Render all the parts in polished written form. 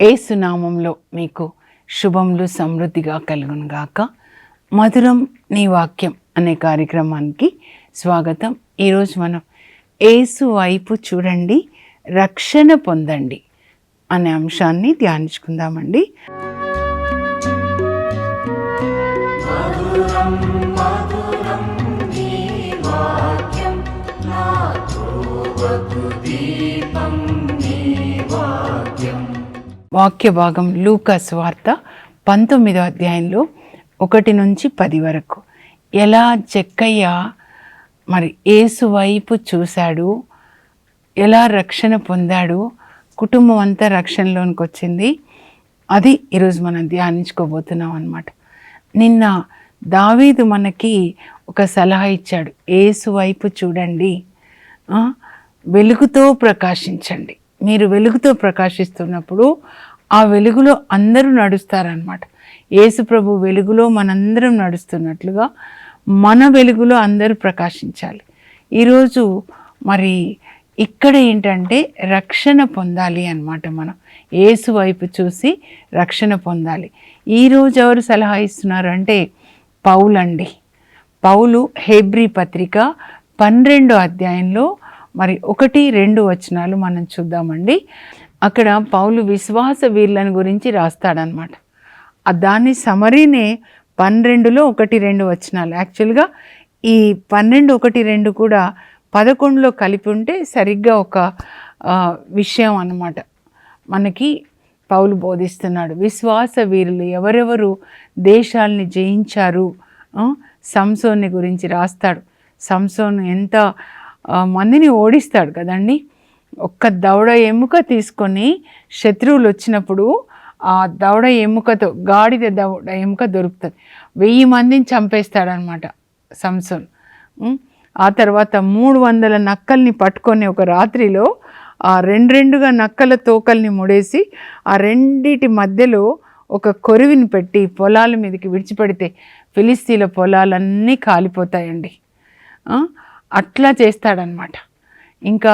యేసు నామంలో మీకు శుభములు సమృద్ధిగా కలుగునుగాక. మధురం నీ వాక్యం అనే కార్యక్రమానికి స్వాగతం. ఈరోజు మనం యేసు వైపు చూడండి, రక్షణ పొందండి అనే అంశాన్ని ధ్యానించుకుందామండి. వాక్య భాగం లూకా సువార్త 19వ అధ్యాయంలో 1 నుంచి 10 వరకు. ఎలా జక్కయ్య మరి యేసు వైపు చూశాడు, ఎలా రక్షణ పొందాడు, కుటుంబం అంతా రక్షణలోనికి వచ్చింది, అది ఈరోజు మనం ధ్యానించుకోబోతున్నాం అన్నమాట. నిన్న దావీదు మనకి ఒక సలహా ఇచ్చాడు, యేసు వైపు చూడండి, వెలుగుతో ప్రకాశించండి. మీరు వెలుగుతో ప్రకాశిస్తున్నప్పుడు ఆ వెలుగులో అందరూ నడుస్తారనమాట. యేసు ప్రభు వెలుగులో మనందరం నడుస్తున్నట్లుగా మన వెలుగులో అందరూ ప్రకాశించాలి. ఈరోజు మరి ఇక్కడ ఏంటంటే రక్షణ పొందాలి అన్నమాట. మనం యేసు వైపు చూసి రక్షణ పొందాలి. ఈరోజు ఎవరు సలహా ఇస్తున్నారు అంటే పౌలండి. పౌలు హెబ్రీ పత్రిక 12వ అధ్యాయంలో మరి 1-2 వచనాలు మనం చూద్దామండి. అక్కడ పౌలు విశ్వాస వీరులను గురించి రాస్తాడనమాట. దాని సమరీనే 12లో 1-2 వచనాలు. యాక్చువల్గా ఈ 12-1-2 కూడా 11లో కలిపి ఉంటే సరిగ్గా ఒక విషయం అన్నమాట. మనకి పౌలు బోధిస్తున్నాడు. విశ్వాస వీరులు ఎవరెవరు దేశాలని జయించారు, సంసోన్ని గురించి రాస్తాడు. సంసోను ఎంత మందిని ఓడిస్తాడు కదండి. ఒక్క దవడ ఎముక తీసుకొని శత్రువులు వచ్చినప్పుడు ఆ దవడ ఎముకతో, గాడిద దవడ ఎముక దొరుకుతుంది, 1000 మందిని చంపేస్తాడనమాట సంసోన్. ఆ తర్వాత 300 నక్కల్ని పట్టుకొని ఒక రాత్రిలో ఆ 2 నక్కల తోకల్ని ముడేసి ఆ రెండిటి మధ్యలో ఒక కొరివిని పెట్టి పొలాల మీదకి విడిచిపెడితే ఫిలిస్తీన్ల పొలాలన్నీ కాలిపోతాయండి. అట్లా చేస్తాడనమాట. ఇంకా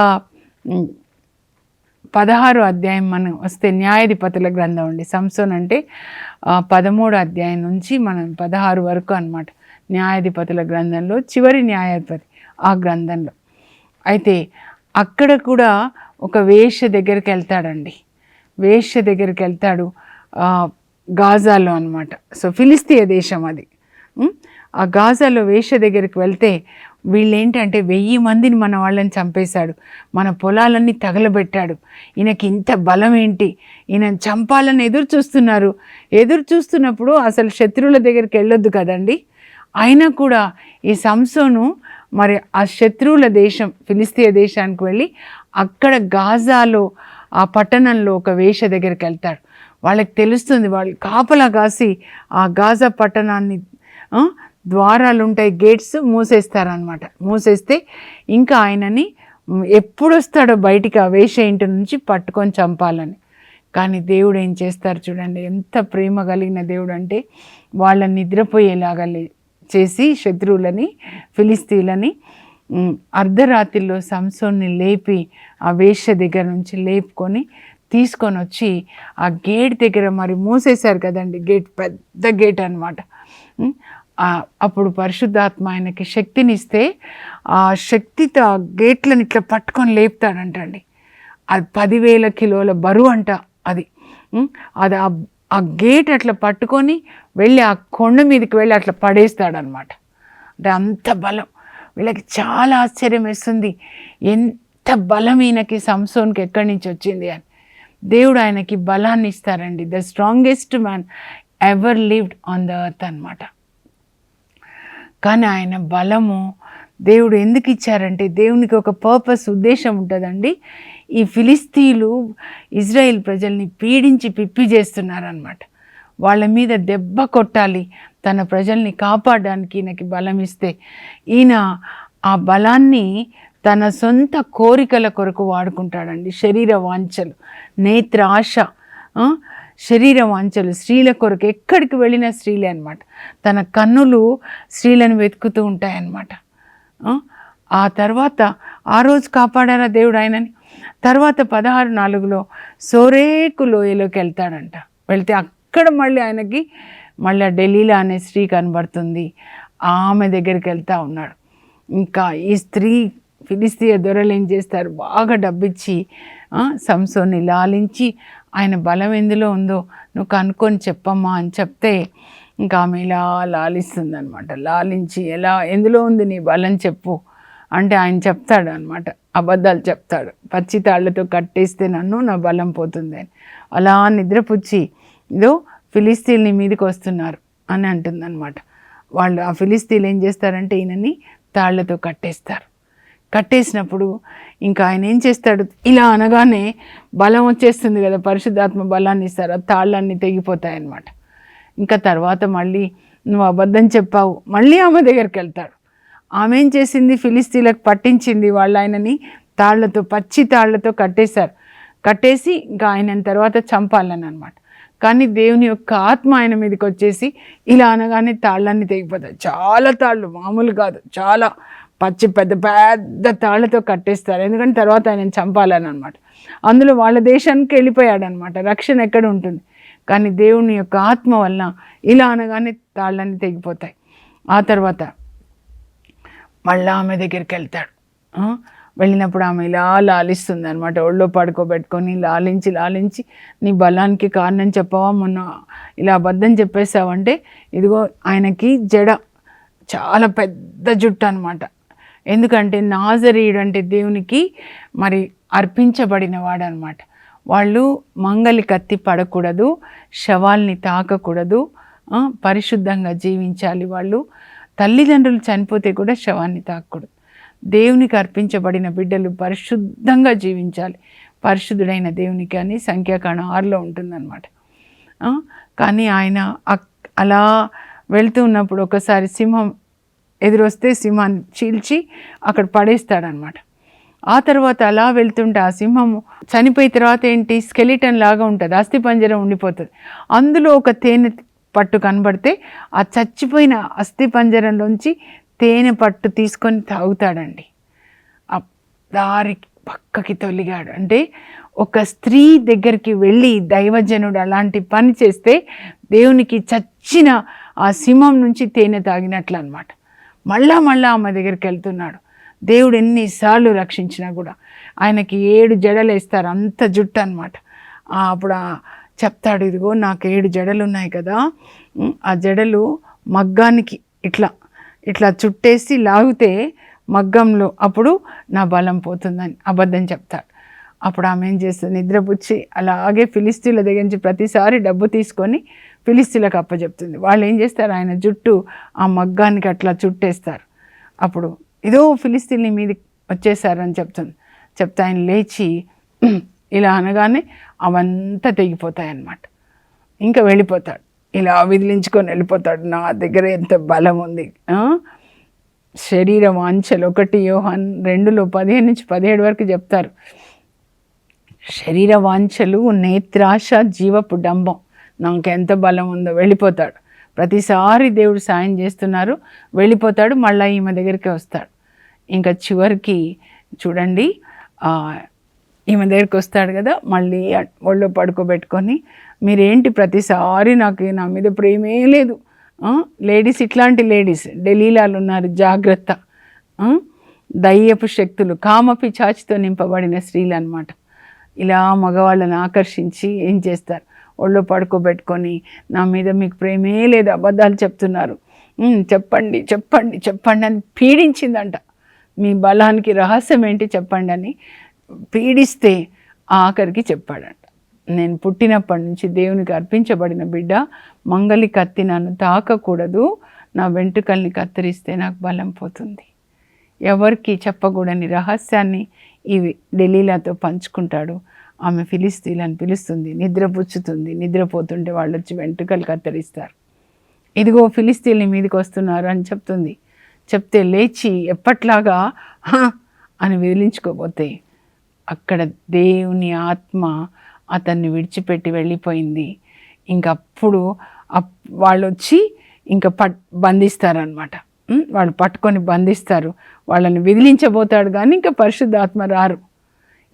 16వ అధ్యాయం మనం వస్తే న్యాయాధిపతుల గ్రంథం అండి. సంసోన్ అంటే 13వ అధ్యాయం నుంచి మనం 16 వరకు అనమాట. న్యాయాధిపతుల గ్రంథంలో చివరి న్యాయాధిపతి ఆ గ్రంథంలో. అయితే అక్కడ కూడా ఒక వేశ్య దగ్గరికి వెళ్తాడండి. వేశ్య దగ్గరికి వెళ్తాడు గాజాలో అనమాట. సో ఫిలిస్తీయ దేశం అది. ఆ గాజాలో వేశ్య దగ్గరికి వెళ్తే వీళ్ళేంటంటే 1000 మందిని మన వాళ్ళని చంపేశాడు, మన పొలాలన్నీ తగలబెట్టాడు, ఈయనకి ఇంత బలం ఏంటి, ఈయన చంపాలని ఎదురు చూస్తున్నారు. ఎదురు చూస్తున్నప్పుడు అసలు శత్రువుల దగ్గరికి వెళ్ళొద్దు కదండి. అయినా కూడా ఈ సంసోను మరి ఆ శత్రువుల దేశం ఫిలిస్తీయ దేశానికి వెళ్ళి అక్కడ గాజాలో ఆ పట్టణంలో ఒక వేశ్య దగ్గరికి వెళ్తాడు. వాళ్ళకి తెలుస్తుంది, వాళ్ళు కాపలా కాసి ఆ గాజా పట్టణాన్ని ద్వారాలు ఉంటాయి, గేట్స్ మూసేస్తారనమాట. మూసేస్తే ఇంకా ఆయనని ఎప్పుడు వస్తాడో బయటికి ఆ వేశ్య ఇంటి నుంచి పట్టుకొని చంపాలని. కానీ దేవుడు ఏం చేస్తారు చూడండి, ఎంత ప్రేమ కలిగిన దేవుడు అంటే వాళ్ళని నిద్రపోయేలాగా చేసి శత్రువులని ఫిలిస్తీన్లని అర్ధరాత్రిలో సంసోన్ని లేపి ఆ వేశ్య దగ్గర నుంచి లేపుకొని తీసుకొని వచ్చి ఆ గేట్ దగ్గర, మరి మూసేశారు కదండి గేట్, పెద్ద గేట్ అనమాట. అప్పుడు పరిశుద్ధాత్మ ఆయనకి శక్తినిస్తే ఆ శక్తితో ఆ గేట్లను ఇట్లా పట్టుకొని లేపుతాడంటండి. అది 10,000 కిలోల బరువు అంట అది. అది ఆ గేట్ అట్లా పట్టుకొని వెళ్ళి ఆ కొండ మీదకి వెళ్ళి అట్లా పడేస్తాడనమాట. అంటే అంత బలం. వీళ్ళకి చాలా ఆశ్చర్యం వేస్తుంది, ఎంత బలం ఈయనకి సంసోన్కి ఎక్కడి నుంచి వచ్చింది అని. దేవుడు ఆయనకి బలాన్ని ఇస్తారండి. The strongest man ever lived on the earth అనమాట. కానీ ఆయన బలము దేవుడు ఎందుకు ఇచ్చారంటే దేవునికి ఒక పర్పస్, ఉద్దేశం ఉంటుందండి. ఈ ఫిలిస్తీన్లు ఇజ్రాయెల్ ప్రజల్ని పీడించి పిప్పి చేస్తున్నారనమాట. వాళ్ళ మీద దెబ్బ కొట్టాలి, తన ప్రజల్ని కాపాడడానికి ఈయనకి బలం ఇస్తే ఈయన ఆ బలాన్ని తన సొంత కోరికల కొరకు వాడుకుంటాడండి. శరీర వాంఛలు, నేత్ర ఆశ, శరీర వాంఛలు, స్త్రీల కొరకు ఎక్కడికి వెళ్ళిన స్త్రీలే అనమాట. తన కన్నులు స్త్రీలను వెతుకుతూ ఉంటాయన్నమాట. ఆ తర్వాత ఆ రోజు కాపాడారా దేవుడు ఆయనని. తర్వాత 16:4 సోరేకు లోయలోకి వెళ్తాడంట. వెళ్తే అక్కడ మళ్ళీ ఆయనకి మళ్ళీ డెలీలా అనే స్త్రీ కనబడుతుంది. ఆమె దగ్గరికి వెళ్తూ ఉన్నాడు. ఇంకా ఈ స్త్రీ ఫిలిస్తీయ దొరలు ఏం చేస్తారు, బాగా డబ్బిచ్చి సంసోన్ని లాలించి ఆయన బలం ఎందులో ఉందో నువ్వు కనుక్కొని చెప్పమ్మా అని చెప్తే ఇంకా ఆమె ఇలా లాలిస్తుంది అనమాట. లాలించి ఎందులో ఉంది నీ బలం చెప్పు అంటే ఆయన చెప్తాడు అనమాట, అబద్ధాలు చెప్తాడు. పచ్చి తాళ్లతో కట్టేస్తే నన్ను నా బలం పోతుంది అని. అలా నిద్రపుచ్చి ఇదో ఫిలిస్తీన్లు నీ మీదకి వస్తున్నారు అని అంటుందన్నమాట. వాళ్ళు ఆ ఫిలిస్తీన్లు ఏం చేస్తారంటే ఈయనని తాళ్లతో కట్టేస్తారు. కట్టేసినప్పుడు ఇంకా ఆయన ఏం చేస్తాడు, ఇలా అనగానే బలం వచ్చేస్తుంది కదా, పరిశుద్ధాత్మ బలాన్ని ఇస్తారు. ఆ తాళ్ళన్నీ తెగిపోతాయన్నమాట. ఇంకా తర్వాత మళ్ళీ నువ్వు అబద్ధం చెప్పావు, మళ్ళీ ఆమె దగ్గరికి వెళ్తాడు. ఆమె ఏం చేసింది, ఫిలిస్తీన్లకు పట్టించింది. వాళ్ళు ఆయనని తాళ్లతో, పచ్చి తాళ్లతో కట్టేశారు. కట్టేసి ఇంకా ఆయన తర్వాత చంపాలని అనమాట. కానీ దేవుని యొక్క ఆత్మ ఆయన మీదకి వచ్చేసి ఇలా అనగానే తాళ్ళన్నీ తెగిపోతాయి. చాలా తాళ్ళు, మామూలు కాదు, చాలా పచ్చి పెద్ద పెద్ద తాళ్లతో కట్టేస్తారు. ఎందుకంటే తర్వాత ఆయన చంపాలని అనమాట. అందులో వాళ్ళ దేశానికి వెళ్ళిపోయాడనమాట. రక్షణ ఎక్కడ ఉంటుంది? కానీ దేవుని యొక్క ఆత్మ వల్ల ఇలా అనగానే తాళ్ళన్నీ తెగిపోతాయి. ఆ తర్వాత మళ్ళీ ఆమె దగ్గరికి వెళ్తాడు. వెళ్ళినప్పుడు ఆమె ఇలా లాలిస్తుంది అనమాట. ఒళ్ళో పడుకోబెట్టుకొని లాలించి నీ బలానికి కారణం చెప్పవా, మొన్న ఇలా అబద్ధం చెప్పేసావంటే ఇదిగో ఆయనకి జడ చాలా పెద్ద జుట్టు అనమాట. ఎందుకంటే నాజరీయుడు అంటే దేవునికి మరి అర్పించబడిన వాడు అనమాట. వాళ్ళు మంగలి కత్తి పడకూడదు, శవాల్ని తాకకూడదు, పరిశుద్ధంగా జీవించాలి. వాళ్ళు తల్లిదండ్రులు చనిపోతే కూడా శవాన్ని తాకకూడదు. దేవునికి అర్పించబడిన బిడ్డలు పరిశుద్ధంగా జీవించాలి. పరిశుద్ధుడైన దేవునికి అని సంఖ్యాకాండం 6లో ఉంటుందన్నమాట. కానీ ఆయన అలా వెళ్తూ ఉన్నప్పుడు ఒకసారి సింహం ఎదురొస్తే సింహాన్ని చీల్చి అక్కడ పడేస్తాడనమాట. ఆ తర్వాత అలా వెళ్తుంటే ఆ సింహము చనిపోయిన తర్వాత ఏంటి, స్కెలిటన్ లాగా ఉంటుంది, అస్థిపంజరం ఉండిపోతుంది. అందులో ఒక తేనె పట్టు కనబడితే ఆ చచ్చిపోయిన అస్థిపంజరంలోంచి తేనె పట్టు తీసుకొని తాగుతాడండి. ఆ దారికి పక్కకి తొలిగాడు. అంటే ఒక స్త్రీ దగ్గరికి వెళ్ళి దైవజనుడు అలాంటి పని చేస్తే దేవునికి చచ్చిన ఆ సింహం నుంచి తేనె తాగినట్లు అనమాట. మళ్ళా ఆమె దగ్గరికి వెళ్తున్నాడు. దేవుడు ఎన్నిసార్లు రక్షించినా కూడా ఆయనకి 7 జడలు వేస్తారు, అంత జుట్టు అనమాట. అప్పుడు చెప్తాడు, ఇదిగో నాకు 7 జడలు ఉన్నాయి కదా, ఆ జడలు మగ్గానికి ఇట్లా చుట్టేసి లాగితే మగ్గంలో అప్పుడు నా బలం పోతుందని అబద్ధం చెప్తాడు. అప్పుడు ఆమె ఏం చేస్తుంది, నిద్రపుచ్చి అలాగే ఫిలిస్తీన్ల దగ్గర నుంచి ప్రతిసారి డబ్బు తీసుకొని ఫిలిస్తీన్లకు అప్పచెప్తుంది. వాళ్ళు ఏం చేస్తారు, ఆయన జుట్టు ఆ మగ్గానికి అట్లా చుట్టేస్తారు. అప్పుడు ఏదో ఫిలిస్తీన్ని మీదకి వచ్చేసారని చెప్తే ఆయన లేచి ఇలా అనగానే అవంతా తెగిపోతాయన్నమాట. ఇంకా వెళ్ళిపోతాడు, ఇలా విదిలించుకొని వెళ్ళిపోతాడు. నా దగ్గర ఎంత బలం ఉంది. శరీర వాంఛలు 1 యోహాను 2లో 15 నుంచి 17 వరకు చెప్తారు. శరీర వాంఛలు, నేత్రాశ, జీవపు డంబం, నాకు ఎంత బలం ఉందో. వెళ్ళిపోతాడు. ప్రతిసారి దేవుడు సాయం చేస్తున్నారు, వెళ్ళిపోతాడు. మళ్ళీ ఈమె దగ్గరికి వస్తాడు. ఇంకా చివరికి చూడండి, ఈమె దగ్గరికి వస్తాడు కదా, మళ్ళీ ఒళ్ళో పడుకోబెట్టుకొని మీరేంటి ప్రతిసారి నాకు నా మీద ప్రేమే లేదు. లేడీస్, ఇట్లాంటి లేడీస్ డెలీలాలు ఉన్నారు, జాగ్రత్త. దయ్యపు శక్తులు, కామపిశాచితో నింపబడిన స్త్రీలు అనమాట. ఇలా మగవాళ్ళని ఆకర్షించి ఏం చేస్తారు, ఒళ్ళో పడుకోబెట్టుకొని నా మీద మీకు ప్రేమే లేదు, అబద్ధాలు చెప్తున్నారు, చెప్పండి చెప్పండి చెప్పండి అని పీడించిందంట. మీ బలానికి రహస్యం ఏంటి చెప్పండి అని పీడిస్తే ఆఖరికి చెప్పాడంట, నేను పుట్టినప్పటి నుంచి దేవునికి అర్పించబడిన బిడ్డ, మంగలి కత్తి నన్ను తాకకూడదు, నా వెంట్రుకల్ని కత్తిరిస్తే నాకు బలం పోతుంది. ఎవరికి చెప్పకూడని రహస్యాన్ని ఇవి డెలీలాతో పంచుకుంటాడు. ఆమె ఫిలిస్తీన్లను పిలుస్తుంది, నిద్రపుచ్చుతుంది. నిద్రపోతుంటే వాళ్ళు వచ్చి వెంట్రుకలు కత్తిరిస్తారు. ఇదిగో ఫిలిస్తీన్ల మీదకి వస్తున్నారు అని చెప్తుంది. చెప్తే లేచి ఎప్పట్లాగా అని విదిలించుకోపోతే అక్కడ దేవుని ఆత్మ అతన్ని విడిచిపెట్టి వెళ్ళిపోయింది. ఇంకప్పుడు వాళ్ళు వచ్చి ఇంకా బంధిస్తారనమాట. వాళ్ళు పట్టుకొని బంధిస్తారు. వాళ్ళని విదిలించబోతాడు కానీ ఇంకా పరిశుద్ధాత్మ రారు.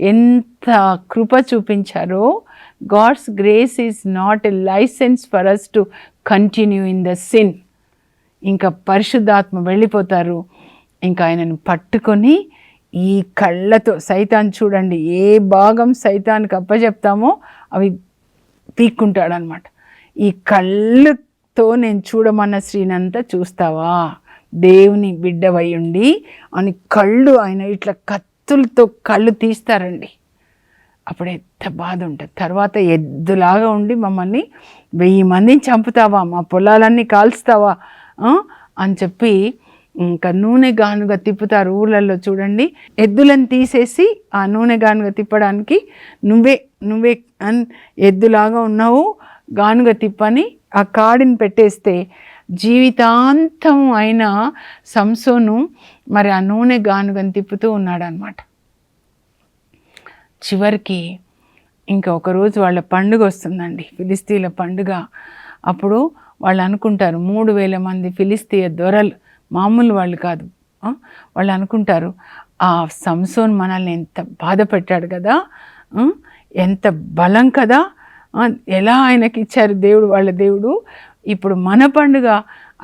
ఎంత కృప చూపించారో. God's grace is not a licence for us to continue in the sin. ఇంకా పరిశుద్ధాత్మ వెళ్ళిపోతారు. ఇంకా ఆయనను పట్టుకొని ఈ కళ్ళతో, సైతాన్ చూడండి ఏ భాగం సైతానికి అప్పచెప్తామో అవి పీక్కుంటాడనమాట. ఈ కళ్ళతో నేను చూడమన్న శ్రీనంతా చూస్తావా, దేవుని బిడ్డవై ఉండి అని కళ్ళు ఆయన ఇట్లా కత్తులతో కళ్ళు తీస్తారండి. అప్పుడు ఎంత బాధ ఉంటుంది. తర్వాత ఎద్దులాగా ఉండి మమ్మల్ని 1000 మందిని చంపుతావా, మా పొలాలన్నీ కాల్స్తావా అని చెప్పి ఇంకా నూనె గానుగా తిప్పుతారు ఊళ్ళల్లో చూడండి. ఎద్దులను తీసేసి ఆ నూనె గానుగా తిప్పడానికి నువ్వే ఎద్దులాగా ఉన్నావు, గానుగా తిప్పని ఆ కాడిని పెట్టేస్తే జీవితాంతం అయిన సంసోను మరి ఆ నూనె గానుగని తిప్పుతూ ఉన్నాడనమాట. చివరికి ఇంకా ఒకరోజు వాళ్ళ పండుగ వస్తుందండి, ఫిలిస్తీన్ల పండుగ. అప్పుడు వాళ్ళు అనుకుంటారు 3000 మంది ఫిలిస్తీయ దొరలు, మామూలు వాళ్ళు కాదు. వాళ్ళు అనుకుంటారు ఆ సంసోన్ మనల్ని ఎంత బాధ పెట్టాడు కదా, ఎంత బలం కదా, ఎలా ఆయనకి ఇచ్చారు దేవుడు, వాళ్ళ దేవుడు. ఇప్పుడు మన పండుగ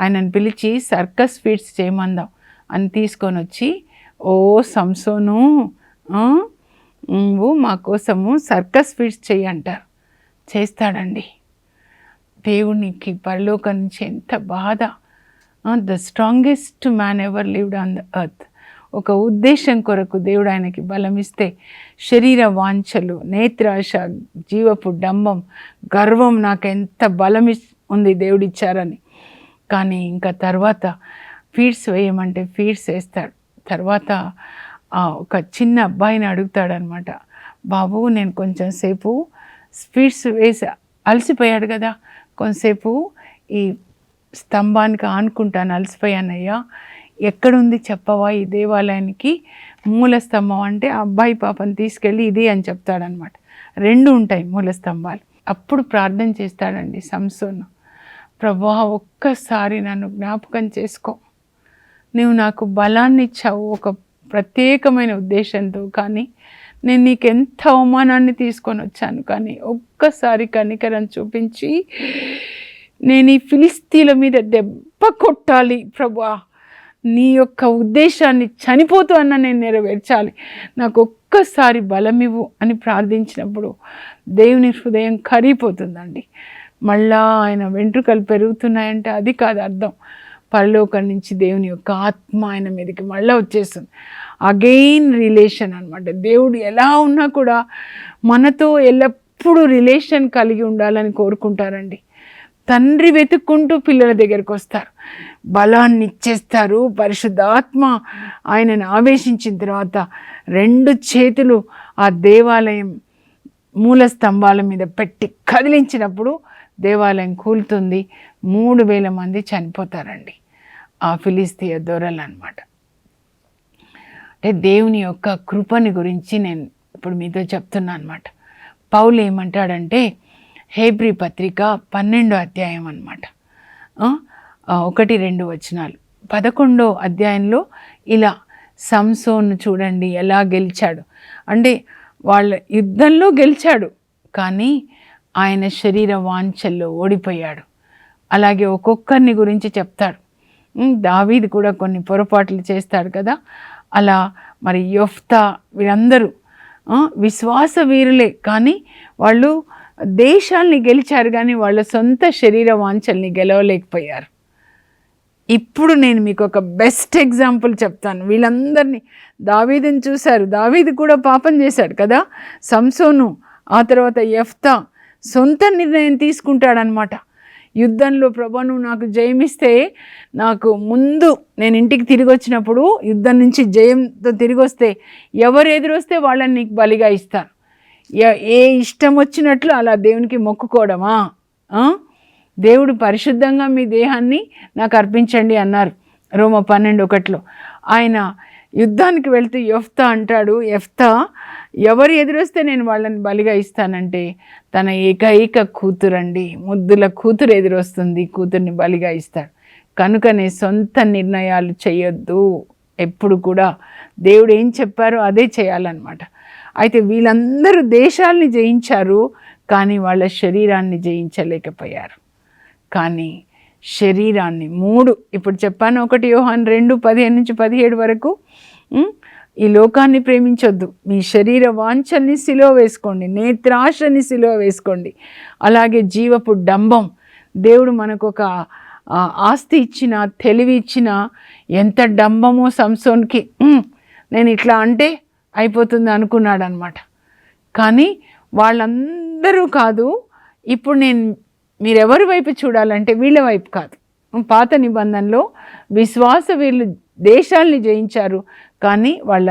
ఆయనను పిలిచి సర్కస్ ఫీట్స్ చేయమందాం అని తీసుకొని వచ్చి, ఓ సంసోను నువ్వు మా కోసము సర్కస్ ఫీట్స్ చెయ్యి అంటారు. చేస్తాడండి. దేవునికి పరలోకం నుంచి ఎంత బాధ. The strongest man ever lived on the earth. ఒక ఉద్దేశం కొరకు దేవుడు ఆయనకి బలం ఇస్తే శరీర వాంఛలు, నేత్రాశ, జీవపు డంబం, గర్వం నాకు ఎంత బలం ఉంది దేవుడిచ్చారని. కానీ ఇంకా తర్వాత ఫీడ్స్ వేయమంటే ఫీడ్స్ వేస్తాడు. తర్వాత ఒక చిన్న అబ్బాయిని అడుగుతాడనమాట, బాబు నేను కొంచెం సేపు ఫీడ్స్ వేసి అలసిపోయాడు కదా, కొంతసేపు ఈ స్తంభానికి ఆనుకుంటాను, అలసిపోయానయ్యా, ఎక్కడుంది చెప్పవా ఈ దేవాలయానికి మూల స్తంభం అంటే ఆ అబ్బాయి పాపని తీసుకెళ్ళి ఇది అని చెప్తాడనమాట. 2 ఉంటాయి మూల స్తంభాలు. అప్పుడు ప్రార్థన చేస్తాడండి సంసోను, ప్రభువా ఒక్కసారి నన్ను జ్ఞాపకం చేసుకో, నువ్వు నాకు బలాన్ని ఇచ్చావు ఒక ప్రత్యేకమైన ఉద్దేశంతో, కానీ నేను నీకు ఎంత అవమానాన్ని తీసుకొని వచ్చాను, కానీ ఒక్కసారి కనికరం చూపించి నేను ఈ ఫిలిస్తీన్ల మీద దెబ్బ కొట్టాలి ప్రభువా, నీ యొక్క ఉద్దేశాన్ని చనిపోతూ అన్న నేను నెరవేర్చాలి, నాకు ఒక్కసారి బలమివ్వు అని ప్రార్థించినప్పుడు దేవుని హృదయం కరిగిపోతుందండి. మళ్ళా ఆయన వెంట్రుకలు పెరుగుతున్నాయంటే అది కాదు అర్థం, పరలోకం నుంచి దేవుని యొక్క ఆత్మ ఆయన మీదకి మళ్ళీ వచ్చేస్తుంది. అగైన్ రిలేషన్ అనమాట. దేవుడు ఎలా ఉన్నా కూడా మనతో ఎల్లప్పుడూ రిలేషన్ కలిగి ఉండాలని కోరుకుంటారండి. తండ్రి వెతుక్కుంటూ పిల్లల దగ్గరికి వస్తారు, బలాన్ని ఇచ్చేస్తారు. పరిశుద్ధాత్మ ఆయనను ఆవేశించిన తర్వాత 2 చేతులు ఆ దేవాలయం మూల స్తంభాల మీద పెట్టి కదిలించినప్పుడు దేవాలయం కూలుతుంది. 3000 మంది చనిపోతారండి, ఆ ఫిలిస్తీయ దొరలు అనమాట. అంటే దేవుని యొక్క కృపని గురించి నేను ఇప్పుడు మీతో చెప్తున్నా అనమాట. పౌలు ఏమంటాడంటే హెబ్రీ పత్రిక 12వ అధ్యాయం అనమాట, 1-2 వచనాలు. 11వ అధ్యాయంలో ఇలా సంసోను చూడండి ఎలా గెలిచాడు అంటే, వాళ్ళ యుద్ధంలో గెలిచాడు కానీ ఆయన శరీర వాంఛల్లో ఓడిపోయాడు. అలాగే ఒక్కొక్కరిని గురించి చెప్తాడు. దావీదు కూడా కొన్ని పొరపాట్లు చేస్తాడు కదా, అలా మరి యొఫ్తా వీరందరూ విశ్వాస వీరులే, కానీ వాళ్ళు దేశాల్ని గెలిచారు కానీ వాళ్ళ సొంత శరీర వాంఛల్ని గెలవలేకపోయారు. ఇప్పుడు నేను మీకు ఒక బెస్ట్ ఎగ్జాంపుల్ చెప్తాను. వీళ్ళందరినీ దావీదుని చూశారు, దావీదు కూడా పాపం చేశాడు కదా. సంసోను, ఆ తర్వాత యెఫ్తా సొంత నిర్ణయం తీసుకుంటాడనమాట. యుద్ధంలో ప్రభు నువ్వు నాకు జయమిస్తే, నాకు ముందు నేను ఇంటికి తిరిగి వచ్చినప్పుడు యుద్ధం నుంచి జయంతో తిరిగి వస్తే ఎవరు ఎదురొస్తే వాళ్ళని నీకు బలిగా ఇస్తాను. ఏ ఇష్టం వచ్చినట్లు అలా దేవునికి మొక్కుకోవడమా? దేవుడు పరిశుద్ధంగా మీ దేహాన్ని నాకు అర్పించండి అన్నారు రోమ 12:1. ఆయన యుద్ధానికి వెళ్తూ యెఫ్తా అంటాడు, యెఫ్తా ఎవరు ఎదురొస్తే నేను వాళ్ళని బలిగా ఇస్తానంటే తన ఏకైక కూతురండి, ముద్దుల కూతురు ఎదురొస్తుంది, కూతుర్ని బలిగా ఇస్తాడు. కనుకనే సొంత నిర్ణయాలు చేయొద్దు, ఎప్పుడు కూడా దేవుడు ఏం చెప్పారో అదే చేయాలన్నమాట. అయితే వీళ్ళందరూ దేశాల్ని జయించారు, కానీ వాళ్ళ శరీరాన్ని జయించలేకపోయారు. కానీ శరీరాన్ని 3 ఇప్పుడు చెప్పాను, 1 యోహాను 2:15-17 వరకు, ఈ లోకాన్ని ప్రేమించొద్దు, మీ శరీర వాంఛల్ని సిలువ వేసుకోండి, నేత్రాశని సిలువ వేసుకోండి. అలాగే జీవపు డంబం, దేవుడు మనకు ఒక ఆస్తి ఇచ్చిన, తెలివి ఇచ్చిన, ఎంత డంబమో సంసోన్కి, నేను ఇట్లా అంటే అయిపోతుంది అనుకున్నాడు అనమాట. కానీ వాళ్ళందరూ కాదు, ఇప్పుడు మీరెవరి వైపు చూడాలంటే వీళ్ళ వైపు కాదు. పాత నిబంధనలో విశ్వాస వీళ్ళు దేశాల్ని జయించారు, కానీ వాళ్ళ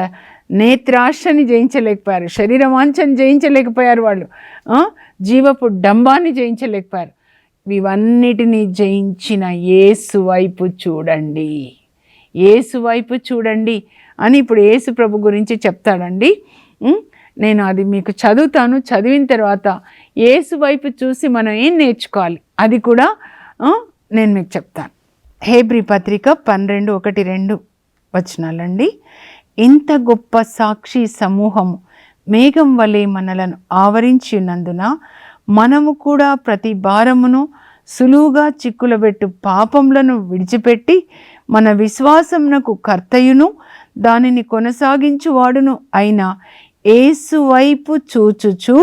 నేత్రాశని జయించలేకపోయారు, శరీర వాంఛని జయించలేకపోయారు, వాళ్ళు జీవపు డంబాన్ని జయించలేకపోయారు. ఇవన్నిటినీ జయించిన యేసు వైపు చూడండి, యేసు వైపు చూడండి అని ఇప్పుడు యేసు ప్రభు గురించి చెప్తాడండి. నేను అది మీకు చదువుతాను, చదివిన తర్వాత యేసు వైపు చూసి మనం ఏం నేర్చుకోవాలి అది కూడా నేను మీకు చెప్తాను. హెబ్రీ పత్రిక 12:1-2 వచనాలండి. ఇంత గొప్ప సాక్షి సమూహము మేఘం వలె మనలను ఆవరించి ఉన్నందున మనము కూడా ప్రతి భారమును సులువుగా చిక్కులబెట్టు పాపములను విడిచిపెట్టి మన విశ్వాసమునకు కర్తయును దానిని కొనసాగించువాడును అయిన యేసు వైపు చూచుచూ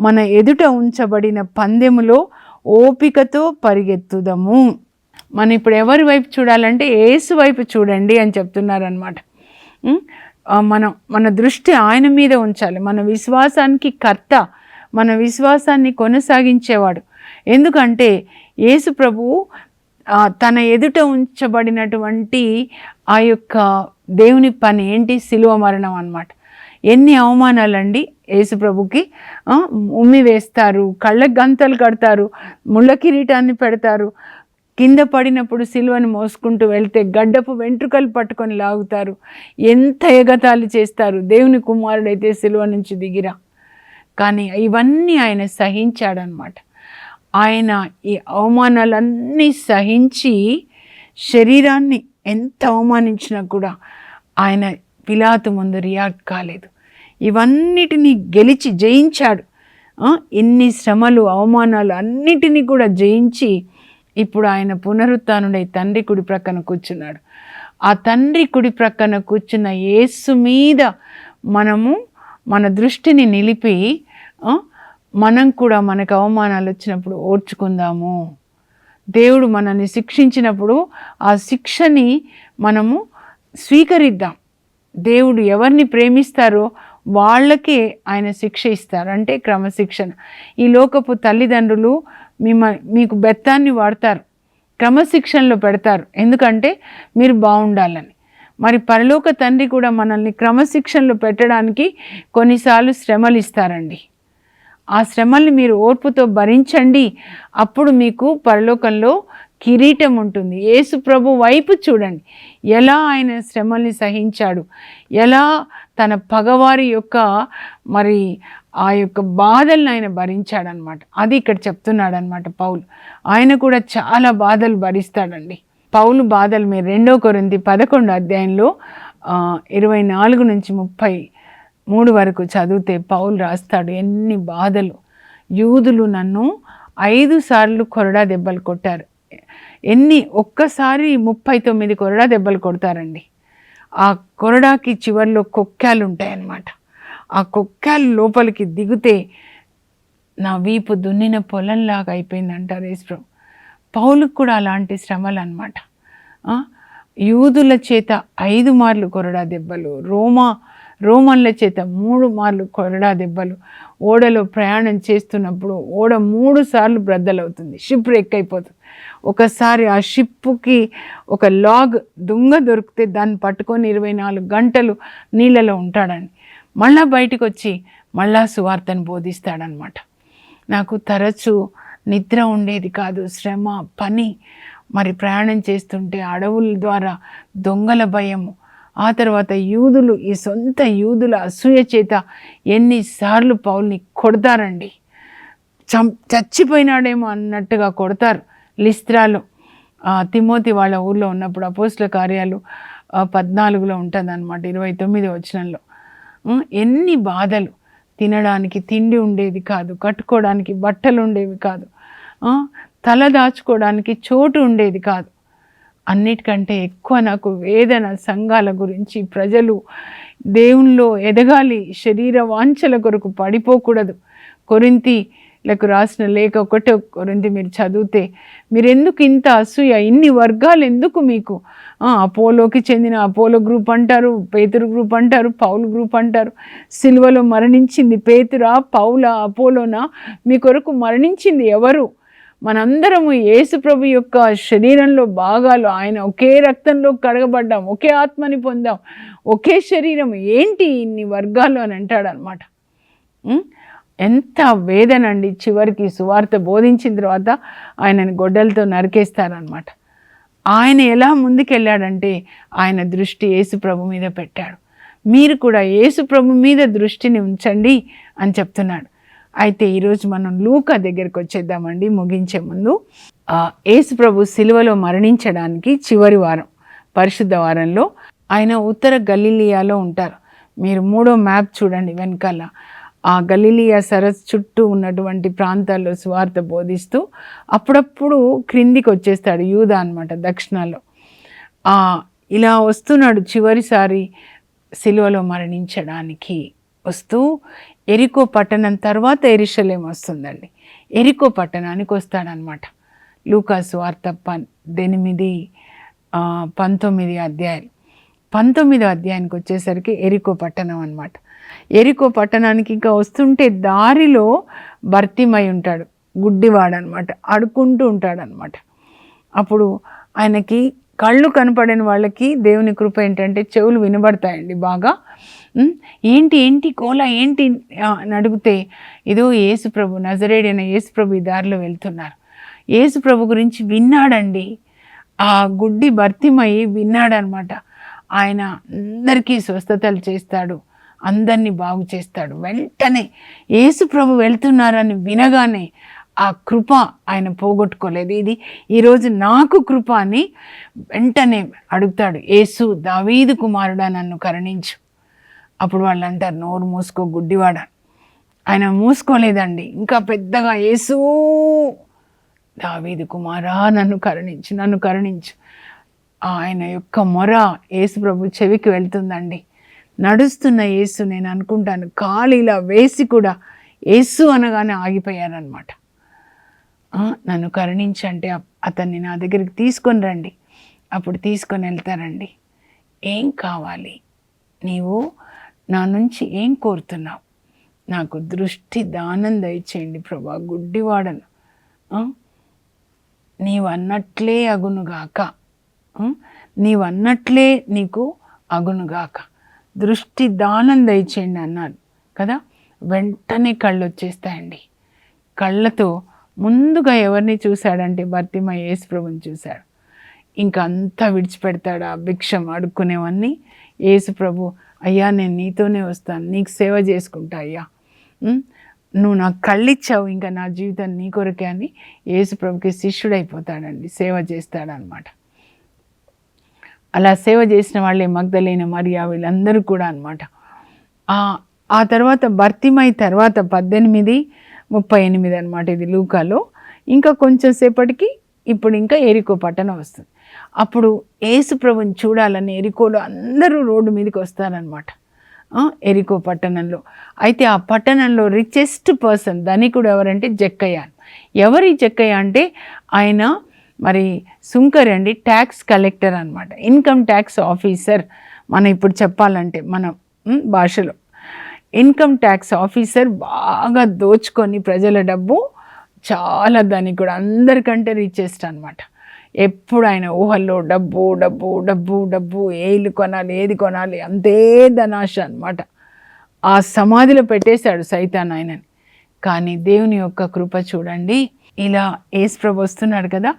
మన ఎదుట ఉంచబడిన పందెములో ఓపికతో పరిగెత్తుదము. మనం ఇప్పుడు ఎవరి వైపు చూడాలంటే యేసు వైపు చూడండి అని చెప్తున్నారనమాట. మన దృష్టి ఆయన మీద ఉంచాలి. మన విశ్వాసానికి కర్త, మన విశ్వాసాన్ని కొనసాగించేవాడు. ఎందుకంటే యేసు ప్రభువు తన ఎదుట ఉంచబడినటువంటి ఆ యొక్క దేవుని పని ఏంటి? శిలువ మరణం అన్నమాట. ఎన్ని అవమానాలండి యేసు ప్రభుకి. ఉమ్మి వేస్తారు, కళ్ళకు గంతలు కడతారు, ముళ్ళ కిరీటాన్ని పెడతారు, కింద పడినప్పుడు సిలువను మోసుకుంటూ వెళ్తే గడ్డపు వెంట్రుకలు పట్టుకొని లాగుతారు, ఎంత ఎగతాళి చేస్తారు, దేవుని కుమారుడైతే సిలువ నుంచి దిగిరా. కానీ ఇవన్నీ ఆయన సహించాడనమాట. ఆయన ఈ అవమానాలన్నీ సహించి శరీరాన్ని ఎంత అవమానించినా కూడా ఆయన పిలాతు ముందు రియాక్ట్ కాలేదు. ఇవన్నిటినీ గెలిచి జయించాడు. ఎన్ని శ్రమలు అవమానాలు అన్నిటినీ కూడా జయించి ఇప్పుడు ఆయన పునరుత్థానుడై తండ్రి కుడి ప్రక్కన కూర్చున్నాడు. ఆ తండ్రి కుడి ప్రక్కన కూర్చున్న యేసు మీద మనము మన దృష్టిని నిలిపి మనం కూడా మనకు అవమానాలు వచ్చినప్పుడు ఓర్చుకుందాము. దేవుడు మనల్ని శిక్షించినప్పుడు ఆ శిక్షని మనము స్వీకరిద్దాం. దేవుడు ఎవరిని ప్రేమిస్తారో వాళ్ళకే ఆయన శిక్ష ఇస్తారు, అంటే క్రమశిక్షణ. ఈ లోకపు తల్లిదండ్రులు మీకు బెత్తాన్ని వాడతారు, క్రమశిక్షణలో పెడతారు, ఎందుకంటే మీరు బాగుండాలని. మరి పరలోక తండ్రి కూడా మనల్ని క్రమశిక్షణలో పెట్టడానికి కొన్నిసార్లు శ్రమలు ఇస్తారండి. ఆ శ్రమల్ని మీరు ఓర్పుతో భరించండి, అప్పుడు మీకు పరలోకంలో కిరీటం ఉంటుంది. యేసు ప్రభు వైపు చూడండి, ఎలా ఆయన శ్రమల్ని సహించాడు, ఎలా తన పగవారి యొక్క మరి ఆ యొక్క బాధలను ఆయన భరించాడనమాట. అది ఇక్కడ చెప్తున్నాడు అనమాట పౌలు. ఆయన కూడా చాలా బాధలు భరిస్తాడండి. పౌలు బాధలు మీరు 2 కొరింథీ 11 అధ్యాయంలో 24-33 వరకు చదివితే పౌలు రాస్తాడు ఎన్ని బాధలు. యూదులు నన్ను 5 సార్లు కొరడా దెబ్బలు కొట్టారు. ఒక్కసారి 39 కొరడా దెబ్బలు కొడతారండి. ఆ కొరడాకి చివర్లో కొక్కాలు ఉంటాయన్నమాట. ఆ కొక్కాలు లోపలికి దిగితే నా వీపు దున్నిన పొలంలాగా అయిపోయింది అంటారు యేసు. పౌలుకు కూడా అలాంటి శ్రమలు అన్నమాట. యూదుల చేత 5 మార్లు కొరడా దెబ్బలు, రోమన్ల చేత 3 మార్లు కొరడా దెబ్బలు. ఓడలో ప్రయాణం చేస్తున్నప్పుడు ఓడ 3 సార్లు బ్రద్దలవుతుంది, షిప్ రెక్ అయిపోతుంది. ఒకసారి ఆ షిప్పుకి ఒక లాగ్ దుంగ దొరికితే దాన్ని పట్టుకొని 24 గంటలు నీళ్ళలో ఉంటాడండి. మళ్ళా బయటకు వచ్చి మళ్ళా సువార్తను బోధిస్తాడనమాట. నాకు తరచూ నిద్ర ఉండేది కాదు, శ్రమ, పని, మరి ప్రయాణం చేస్తుంటే అడవుల ద్వారా దొంగల భయము, ఆ తర్వాత యూదులు, ఈ సొంత యూదుల అసూయ చేత ఎన్నిసార్లు పౌల్ని కొడతారండి. చచ్చిపోయినాడేమో అన్నట్టుగా కొడతారు. లిస్త్రాలో తిమోతి వాళ్ళ ఊళ్ళో ఉన్నప్పుడు అపోస్తల కార్యాలు 14లో ఉంటుంది అనమాట, 29వ వచనంలో. ఎన్ని బాధలు, తినడానికి తిండి ఉండేది కాదు, కట్టుకోవడానికి బట్టలు ఉండేవి కాదు, తల దాచుకోవడానికి చోటు ఉండేది కాదు. అన్నిటికంటే ఎక్కువ నాకు వేదన సంఘాల గురించి. ప్రజలు దేవునిలో ఎదగాలి, శరీర వాంఛల కొరకు పడిపోకూడదు. కొరింథీలకు రాసిన లేఖ 1 కొరింథీ మీరు చదివితే, మీరు ఎందుకు ఇంత అసూయ, ఇన్ని వర్గాలు ఎందుకు మీకు? అపోలోకి చెందిన అపోలో గ్రూప్ అంటారు, పేతురు గ్రూప్ అంటారు, పౌలు గ్రూప్ అంటారు. సిలువలో మరణించింది పేతురా, పౌలా, అపోలోనా? మీ కొరకు మరణించింది ఎవరు? మనందరము యేసు ప్రభు యొక్క శరీరంలో భాగాలు. ఆయన ఒకే రక్తంలో కడగబడ్డాం, ఒకే ఆత్మని పొందాం, ఒకే శరీరం. ఏంటి ఇన్ని వర్గాలు అని అంటాడనమాట. ఎంత వేదన అండి. చివరికి సువార్త బోధించిన తర్వాత ఆయనని గొడ్డలతో నరికేస్తారనమాట. ఆయన ఎలా ముందుకెళ్ళాడంటే ఆయన దృష్టి యేసు ప్రభు మీద పెట్టాడు. మీరు కూడా యేసు ప్రభు మీద దృష్టిని ఉంచండి అని చెప్తున్నాడు. అయితే ఈరోజు మనం లూకా దగ్గరికి వచ్చేద్దామండి. ముగించే ముందు యేసు ప్రభు సిలువలో మరణించడానికి చివరి వారం, పరిశుద్ధ వారంలో ఆయన ఉత్తర గలిలియాలో ఉంటారు. మీరు 3వ మ్యాప్ చూడండి వెనకాల. ఆ గలిలియా సరస్సు చుట్టూ ఉన్నటువంటి ప్రాంతాల్లో సువార్త బోధిస్తూ అప్పుడప్పుడు క్రిందికి వచ్చేస్తాడు. యూదా అనమాట, దక్షిణాల్లో. ఇలా వస్తున్నాడు చివరిసారి సిలువలో మరణించడానికి. వస్తూ ఎరికో పట్టణం తర్వాత యెరూషలేము వస్తుందండి. ఎరికో పట్టణానికి వస్తాడనమాట. లూకా సువార్త 8, 19 అధ్యాయాలు. 19వ అధ్యాయానికి వచ్చేసరికి ఎరికో పట్టణం అనమాట. ఎరికో పట్టణానికి ఇంకా వస్తుంటే దారిలో భర్తిమై ఉంటాడు, గుడ్డివాడనమాట, ఆడుకుంటూ ఉంటాడనమాట. అప్పుడు ఆయనకి కళ్ళు కనపడని వాళ్ళకి దేవుని కృప ఏంటంటే చెవులు వినబడతాయండి బాగా. ఏంటి కోలా ఏంటి అని అడిగితే, ఇదో యేసు ప్రభు, నజరేయుడైన యేసు ప్రభు ఈ దారిలో వెళ్తున్నారు. యేసు ప్రభు గురించి విన్నాడండి. ఆ గుడ్డి భర్తిమయ్యి విన్నాడనమాట. ఆయన అందరికీ స్వస్థతలు చేస్తాడు, అందరినీ బాగు చేస్తాడు. వెంటనే యేసు ప్రభు వెళ్తున్నారని వినగానే ఆ కృప ఆయన పోగొట్టుకోలేదు. ఇది ఈరోజు నాకు కృప అని వెంటనే అడుగుతాడు. యేసు, దావీదు కుమారుడా నన్ను కరుణించు. అప్పుడు వాళ్ళు అంటారు, నోరు మూసుకో గుడ్డివాడ. ఆయన మూసుకోలేదండి, ఇంకా పెద్దగా, యేసు దావీదు కుమారా నన్ను కరుణించు, నన్ను కరుణించు. ఆయన యొక్క మొర యేసు ప్రభు చెవికి వెళ్తుందండి. నడుస్తున్న యేసు, నేను అనుకుంటాను కాలు ఇలా వేసి కూడా యేసు అనగానే ఆగిపోయారనమాట. నన్ను కరుణించంటే అతన్ని నా దగ్గరికి తీసుకొని రండి. అప్పుడు తీసుకొని వెళ్తారండి. ఏం కావాలి, నీవు నా నుంచి ఏం కోరుతున్నావు? నాకు దృష్టి దానం దయచేయండి ప్రభా, గుడ్డివాడను, నీవు అన్నట్లే అగునుగాక, నీవు అన్నట్లే నీకు అగునుగాక, దృష్టి దానం దయచేయండి అన్నాడు కదా. వెంటనే కళ్ళు వచ్చేస్తాయండి. కళ్ళతో ముందుగా ఎవరిని చూశాడంటే భర్తిమై యేసు ప్రభుని చూశాడు. ఇంకా అంతా విడిచిపెడతాడు. ఆ భిక్షం అడుక్కునేవన్నీ. యేసు ప్రభు, అయ్యా నేను నీతోనే వస్తాను, నీకు సేవ చేసుకుంటా అయ్యా, నువ్వు నాకు కళ్ళిచ్చావు, ఇంకా నా జీవితం నీ కొరకే అని యేసు ప్రభుకి శిష్యుడైపోతాడండి, సేవ చేస్తాడనమాట. అలా సేవ చేసిన వాళ్ళే మగ్దలేన మరియా, వీళ్ళందరూ కూడా అనమాట. ఆ తర్వాత భర్తిమై తర్వాత 18:38 అనమాట. ఇది లూకాలో. ఇంకా కొంచెం సేపటికి ఇప్పుడు ఇంకా ఎరికో పట్టణం వస్తుంది. అప్పుడు యేసు ప్రభుని చూడాలని ఎరికోలో అందరూ రోడ్డు మీదకి వస్తారనమాట, ఎరికో పట్టణంలో. అయితే ఆ పట్టణంలో రిచెస్ట్ పర్సన్, ధనికుడు ఎవరంటే జక్కయ్య. ఎవరి జక్కయ్య అంటే ఆయన మరి సుంకరి అండి, ట్యాక్స్ కలెక్టర్ అనమాట, ఇన్కమ్ ట్యాక్స్ ఆఫీసర్. మనం ఇప్పుడు చెప్పాలంటే మన భాషలో ఇన్కమ్ ట్యాక్స్ ఆఫీసర్. బాగా దోచుకొని ప్రజల డబ్బు, చాలా ధనికుడు, అందరికంటే రిచెస్ట్ అనమాట. ఎప్పుడు ఆయన ఊహల్లో డబ్బు డబ్బు డబ్బు డబ్బు, ఏ ఇల్లు కొనాలి, ఏది కొనాలి, అంతే ధనాశ అనమాట. ఆ సమాధిలో పెట్టేశాడు సైతాన్ ఆయనని. కానీ దేవుని యొక్క కృప చూడండి. ఇలా యేసు ప్రభు వస్తున్నాడు కదా,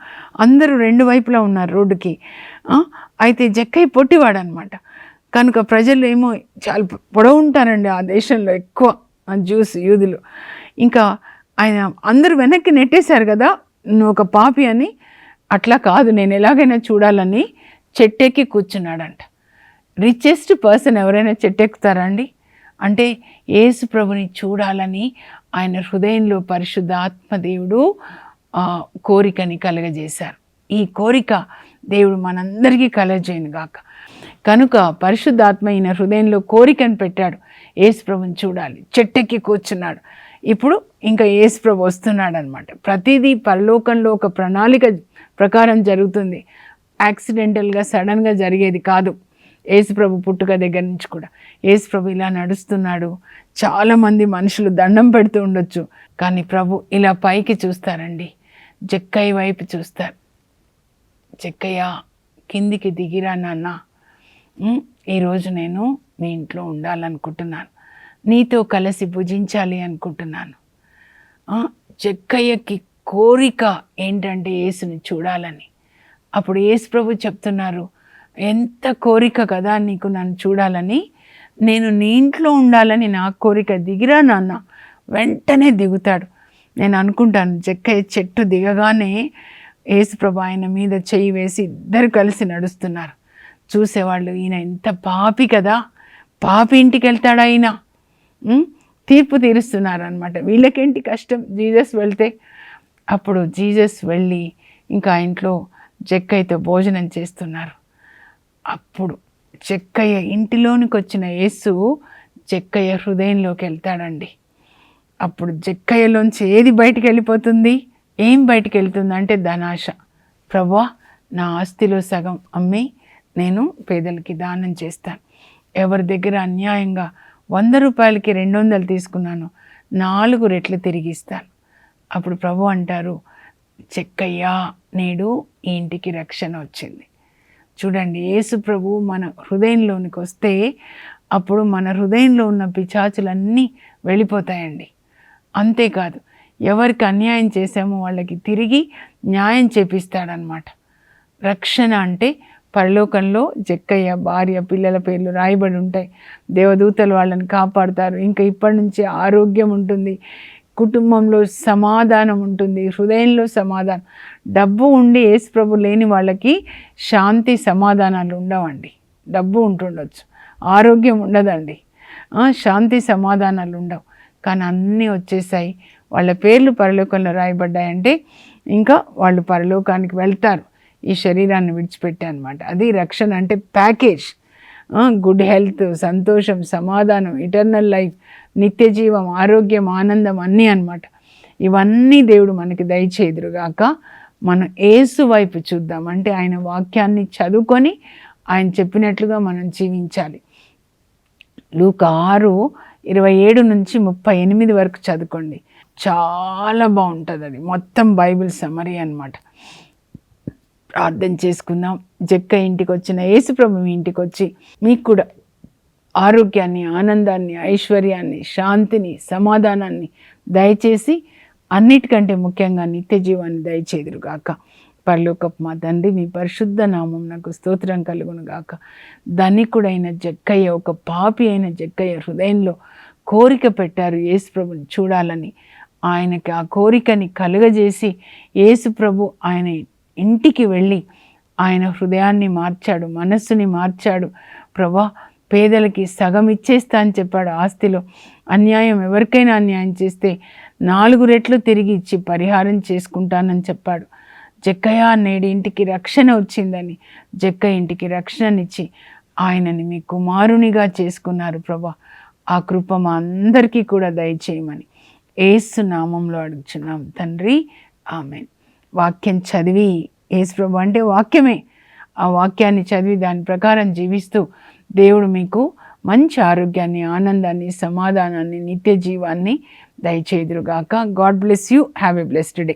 అందరూ 2 వైపులా ఉన్నారు రోడ్డుకి. అయితే జక్కయ్య పొట్టివాడు అనమాట. కనుక ప్రజలు ఏమో చాలా పొడవు ఉంటారండి ఆ దేశంలో, ఎక్కువ జ్యూస్ యూదులు. ఇంకా ఆయన అందరూ వెనక్కి నెట్టేశారు కదా, నువ్వు ఒక పాపి అని. అట్లా కాదు, నేను ఎలాగైనా చూడాలని చెట్టెక్కి కూర్చున్నాడంట. రిచెస్ట్ పర్సన్ ఎవరైనా చెట్టెక్కుతారా అండి? అంటే యేసు ప్రభుని చూడాలని ఆయన హృదయంలో పరిశుద్ధాత్మ దేవుడు కోరికని కలగజేశారు. ఈ కోరిక దేవుడు మనందరికీ కలగజేయను గాక. కనుక పరిశుద్ధాత్మ ఈయన హృదయంలో కోరికను పెట్టాడు, యేసు ప్రభుని చూడాలి. చెట్టెక్కి కూర్చున్నాడు. ఇప్పుడు ఇంకా యేసు ప్రభు వస్తున్నాడు అనమాట. ప్రతిదీ పరలోకంలో ఒక ప్రణాళిక ప్రకారం జరుగుతుంది. యాక్సిడెంటల్గా సడన్గా జరిగేది కాదు. యేసు ప్రభు పుట్టుక దగ్గర నుంచి కూడా యేసు ప్రభు ఇలా నడుస్తున్నాడు. చాలామంది మనుషులు దండం పెడుతూ ఉండొచ్చు, కానీ ప్రభు ఇలా పైకి చూస్తారండి, జక్కయ్య వైపు చూస్తారు. జక్కయ్య కిందికి దిగిరా నాన్న, ఈరోజు నేను మీ ఇంట్లో ఉండాలనుకుంటున్నాను, నీతో కలిసి భుజించాలి అనుకుంటున్నాను. జక్కయ్యకి కోరిక ఏంటంటే యేసుని చూడాలని. అప్పుడు యేసు ప్రభు చెప్తున్నారు, ఎంత కోరిక కదా నీకు నన్ను చూడాలని, నేను నీ ఇంట్లో ఉండాలని నా కోరిక, దిగిరా నాన్న. వెంటనే దిగుతాడు. నేను అనుకుంటాను జక్కయ్య చెట్టు దిగగానే యేసు ప్రభు ఆయన మీద చెయ్యి వేసి ఇద్దరు కలిసి నడుస్తున్నారు. చూసేవాళ్ళు ఈయన ఎంత పాపి కదా, పాపి ఇంటికి వెళ్తాడా ఈయన, తీర్పు తీరుస్తున్నారు అనమాట. వీళ్ళకేంటి కష్టం జీసస్ వెళ్తే. అప్పుడు జీసస్ వెళ్ళి ఇంకా ఇంట్లో జక్కయ్యతో భోజనం చేస్తున్నారు. అప్పుడు జక్కయ్య ఇంటిలోనికి వచ్చిన యేసు జక్కయ్య హృదయంలోకి వెళ్తాడండి. అప్పుడు జక్కయ్యలోంచి ఏది బయటికి వెళ్ళిపోతుంది? ఏం బయటికి వెళ్తుంది అంటే ధనాశ. ప్రభువా, నా ఆస్తిలో సగం అమ్మి నేను పేదలకి దానం చేస్తాను. ఎవరి దగ్గర అన్యాయంగా 100 రూపాయలకి 200 తీసుకున్నాను, 4 రెట్లు తిరిగిస్తాను. అప్పుడు ప్రభు అంటారు, జక్కయ్య, నేడు ఈ ఇంటికి రక్షణ వచ్చింది. చూడండి, యేసు ప్రభు మన హృదయంలోనికి వస్తే అప్పుడు మన హృదయంలో ఉన్న పిశాచులన్నీ వెళ్ళిపోతాయండి. అంతేకాదు, ఎవరికి అన్యాయం చేశామో వాళ్ళకి తిరిగి న్యాయం చేపిస్తాడనమాట. రక్షణ అంటే పరలోకంలో జక్కయ్య భార్య పిల్లల పేర్లు రాయబడి ఉంటాయి. దేవదూతలు వాళ్ళని కాపాడుతారు. ఇంకా ఇప్పటి నుంచి ఆరోగ్యం ఉంటుంది, కుటుంబంలో సమాధానం ఉంటుంది, హృదయంలో సమాధానం. డబ్బు ఉండి యేసు ప్రభు లేని వాళ్ళకి శాంతి సమాధానాలు ఉండవండి. డబ్బు ఉంటుండొచ్చు, ఆరోగ్యం ఉండదండి, శాంతి సమాధానాలు ఉండవు. కానీ అన్నీ వచ్చేసాయి, వాళ్ళ పేర్లు పరలోకంలో రాయబడ్డాయంటే ఇంకా వాళ్ళు పరలోకానికి వెళ్తారు ఈ శరీరాన్ని విడిచిపెట్టే అనమాట. అది రక్షణ అంటే ప్యాకేజ్. గుడ్ హెల్త్, సంతోషం, సమాధానం, ఇటర్నల్ లైఫ్, నిత్య జీవం, ఆరోగ్యం, ఆనందం అన్నీ అనమాట. ఇవన్నీ దేవుడు మనకి దయచేదురుగాక. మనం యేసు వైపు చూద్దాం. అంటే ఆయన వాక్యాన్ని చదువుకొని ఆయన చెప్పినట్లుగా మనం జీవించాలి. లూకా 6:27 నుంచి 38 వరకు చదువుకోండి. చాలా బాగుంటుంది. అది మొత్తం బైబిల్ సమరీ అన్నమాట. ప్రార్థన చేసుకుందాం. జక్కయ్య ఇంటికి వచ్చిన యేసు ప్రభు మీ ఇంటికి వచ్చి మీకు కూడా ఆరోగ్యాన్ని, ఆనందాన్ని, ఐశ్వర్యాన్ని, శాంతిని, సమాధానాన్ని దయచేసి అన్నిటికంటే ముఖ్యంగా నిత్య జీవాన్ని దయచేదురుగాక. పరలోకపు మా తండ్రి, మీ పరిశుద్ధ నామం నాకు స్తోత్రం కలుగును గాక. ధనికుడైన జక్కయ్య, ఒక పాపి అయిన జక్కయ్య హృదయంలో కోరిక పెట్టారు యేసు ప్రభుని చూడాలని. ఆయనకి ఆ కోరికని కలుగజేసి యేసు ప్రభు ఆయన ఇంటికి వెళ్ళి ఆయన హృదయాన్ని మార్చాడు, మనస్సుని మార్చాడు. ప్రభా, పేదలకి సగం ఇచ్చేస్తా అని చెప్పాడు. ఆస్తిలో అన్యాయం, ఎవరికైనా అన్యాయం చేస్తే 4 రెట్లు తిరిగి ఇచ్చి పరిహారం చేసుకుంటానని చెప్పాడు. జక్కయ్య, నేడి ఇంటికి రక్షణ వచ్చిందని జక్కయ్య ఇంటికి రక్షణనిచ్చి ఆయనని మీ కుమారునిగా చేసుకున్నారు. ప్రభా, ఆ కృప మా అందరికీ కూడా దయచేయమని యేసు నామంలో అడుగుచున్నాం తండ్రి, ఆమేన్. వాక్యం చదివి, యేసు ప్రభు అంటే వాక్యమే, ఆ వాక్యాన్ని చదివి దాని ప్రకారం జీవిస్తూ దేవుడు మీకు మంచి ఆరోగ్యాన్ని, ఆనందాన్ని, సమాధానాన్ని, నిత్య జీవాన్ని దయచేదురుగాక. God bless you. Have a blessed day.